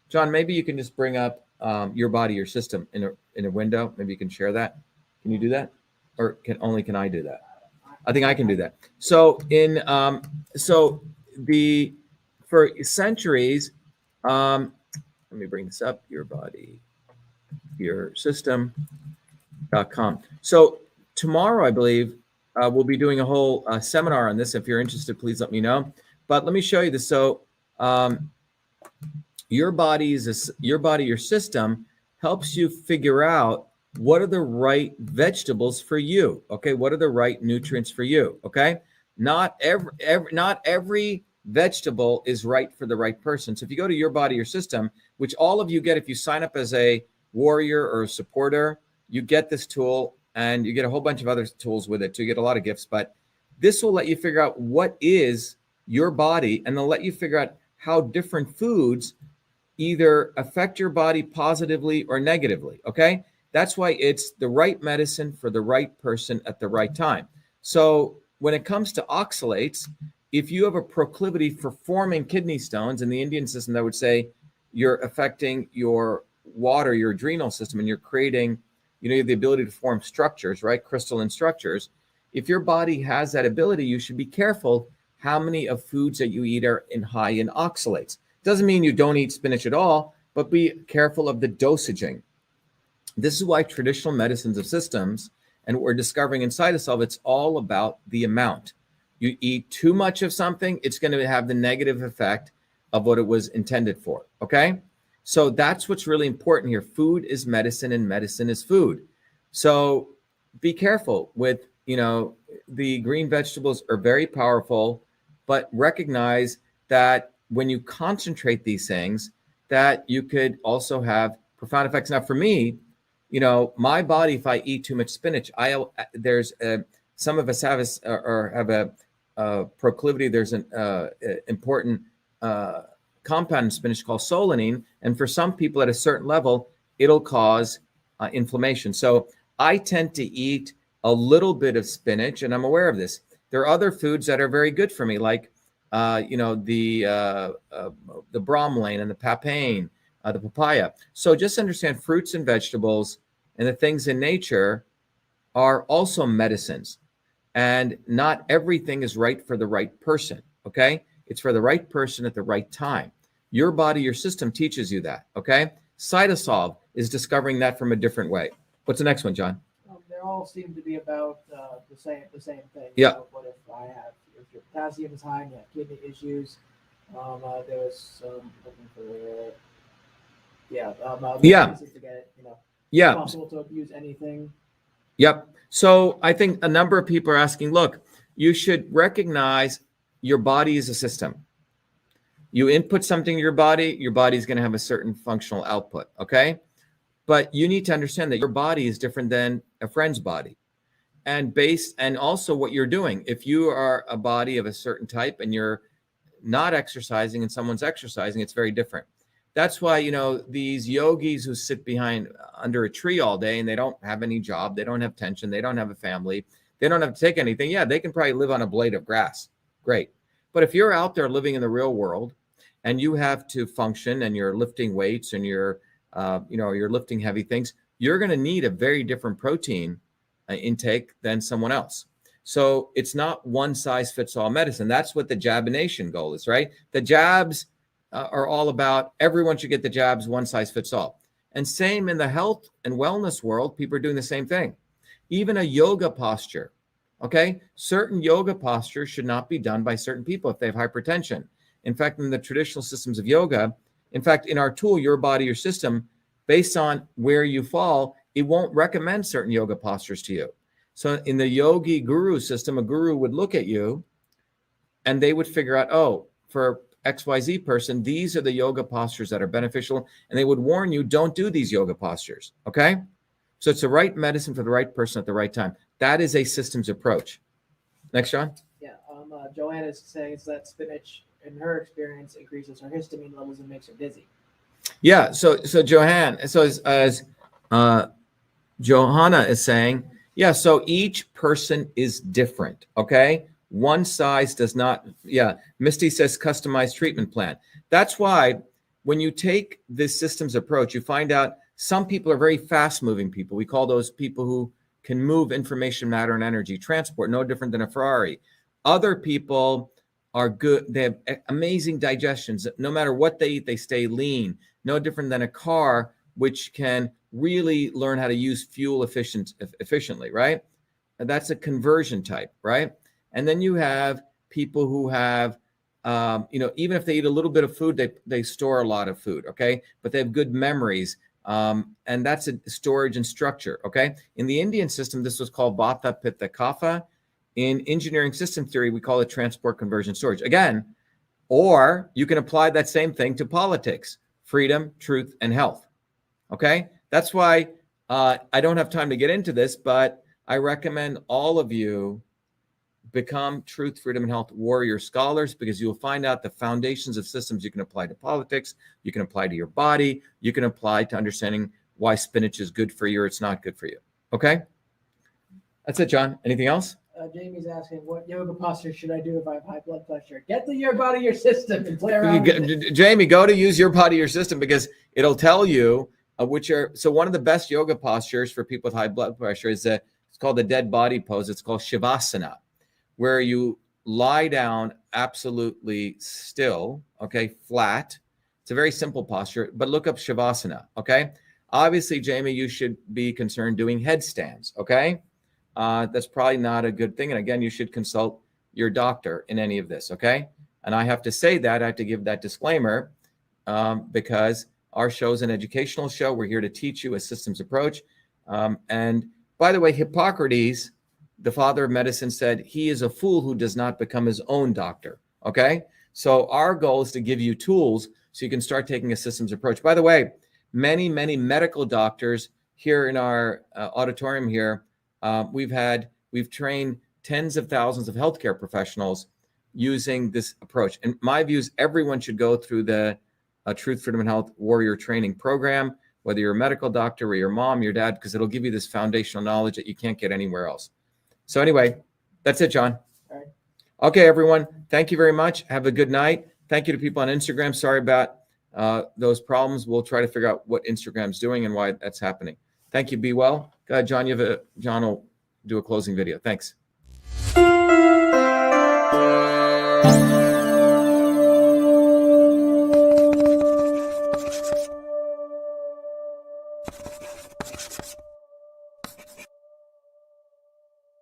John, maybe you can just bring up Your Body, Your System in a window. Maybe you can share that. Can you do that? or can I do that? I think I can do that. So for centuries, let me bring this up, your body, your system.com. So tomorrow, I believe, we'll be doing a whole seminar on this. If you're interested, please let me know. But let me show you this. So your your system helps you figure out what are the right vegetables for you. Okay, what are the right nutrients for you? Okay, not every vegetable is right for the right person. So if you go to your body, your system, which all of you get if you sign up as a warrior or a supporter, you get this tool and you get a whole bunch of other tools with it. So you get a lot of gifts, but this will let you figure out what is your body, and they'll let you figure out how different foods either affect your body positively or negatively. Okay, that's why it's the right medicine for the right person at the right time. So when it comes to oxalates, if you have a proclivity for forming kidney stones, in the Indian system, that would say you're affecting your water, your adrenal system, and you're creating, you have the ability to form structures, right? Crystalline structures. If your body has that ability, you should be careful how many of foods that you eat are high in oxalates. Doesn't mean you don't eat spinach at all, but be careful of the dosaging. This is why traditional medicines of systems, and what we're discovering in CytoSolve, it's all about the amount. You eat too much of something, it's going to have the negative effect of what it was intended for, okay? So that's what's really important here. Food is medicine and medicine is food. So be careful with, the green vegetables are very powerful, but recognize that when you concentrate these things, that you could also have profound effects. Now, for me, my body, if I eat too much spinach, some of us have a proclivity. There's an important compound in spinach called solanine, and for some people at a certain level, it'll cause inflammation. So I tend to eat a little bit of spinach, and I'm aware of this. There are other foods that are very good for me, like the bromelain and the papain, the papaya. So just understand fruits and vegetables and the things in nature are also medicines, and not everything is right for the right person. Okay, it's for the right person at the right time. Your body, your system teaches you that. Okay, CytoSolve is discovering that from a different way. What's the next one, John? They all seem to be about the same thing. Yeah. So what if your potassium is high and you have kidney issues? There was looking for to get it, Yeah. possible to abuse anything. Yep. So I think a number of people are asking, look, you should recognize your body is a system. You input something to your body is going to have a certain functional output. Okay. But you need to understand that your body is different than a friend's body. And also what you're doing. If you are a body of a certain type and you're not exercising and someone's exercising, it's very different. That's why, these yogis who sit under a tree all day and they don't have any job, they don't have tension, they don't have a family, they don't have to take anything. Yeah, they can probably live on a blade of grass. Great. But if you're out there living in the real world and you have to function and you're lifting weights and you're lifting heavy things, you're going to need a very different protein intake than someone else. So it's not one size fits all medicine. That's what the jabination goal is, right? The jabs are all about everyone should get the jabs, one size fits all. And same in the health and wellness world, people are doing the same thing. Even a yoga posture, okay? Certain yoga postures should not be done by certain people if they have hypertension. In fact, in the traditional systems of yoga, in fact, in our tool, Your Body, Your System, based on where you fall, it won't recommend certain yoga postures to you. So in the yogi guru system, a guru would look at you and they would figure out, oh, for XYZ person, these are the yoga postures that are beneficial. And they would warn you, don't do these yoga postures. Okay. So it's the right medicine for the right person at the right time. That is a systems approach. Next, John. Yeah. Joanne is saying that spinach, in her experience, increases her histamine levels and makes her dizzy. Yeah. So Joanne, so as Johanna is saying, yeah, so each person is different. Okay. One size does not, yeah. Misty says customized treatment plan. That's why when you take this systems approach, you find out some people are very fast moving people. We call those people who can move information, matter, and energy, transport, no different than a Ferrari. Other people are good. They have amazing digestions. No matter what they eat, they stay lean, no different than a car, which can really learn how to use fuel efficiently, right? And that's a conversion type, right? And then you have people who have, even if they eat a little bit of food, they store a lot of food, okay? But they have good memories, and that's a storage and structure, okay? In the Indian system, this was called Vata, Pitta, Kapha. In engineering system theory, we call it transport, conversion, storage. Again, or you can apply that same thing to politics, freedom, truth, and health, okay? That's why I don't have time to get into this, but I recommend all of you become truth, freedom, and health warrior scholars, because you'll find out the foundations of systems you can apply to politics, you can apply to your body, you can apply to understanding why spinach is good for you or it's not good for you. Okay? That's it, John. Anything else? Jamie's asking, what yoga posture should I do if I have high blood pressure? Get the yoga out of your system and play around with it. Jamie, go to use your body, your system, because it'll tell you so one of the best yoga postures for people with high blood pressure is it's called the dead body pose. It's called Shavasana, where you lie down absolutely still, okay, flat. It's a very simple posture, but look up Shavasana, okay? Obviously, Jamie, you should be concerned doing headstands, okay? That's probably not a good thing. And again, you should consult your doctor in any of this, okay? And I have to say that, I have to give that disclaimer because our show is an educational show. We're here to teach you a systems approach. And by the way, Hippocrates, the father of medicine, said he is a fool who does not become his own doctor, okay? So our goal is to give you tools so you can start taking a systems approach. By the way, many medical doctors here in our auditorium here, we've trained tens of thousands of healthcare professionals using this approach. And my view is everyone should go through the Truth, Freedom, and Health Warrior Training Program, whether you're a medical doctor or your mom, your dad, because it'll give you this foundational knowledge that you can't get anywhere else. So anyway, that's it, John. All right. Okay, everyone. Thank you very much. Have a good night. Thank you to people on Instagram. Sorry about those problems. We'll try to figure out what Instagram's doing and why that's happening. Thank you. Be well. Go ahead, John. John will do a closing video. Thanks.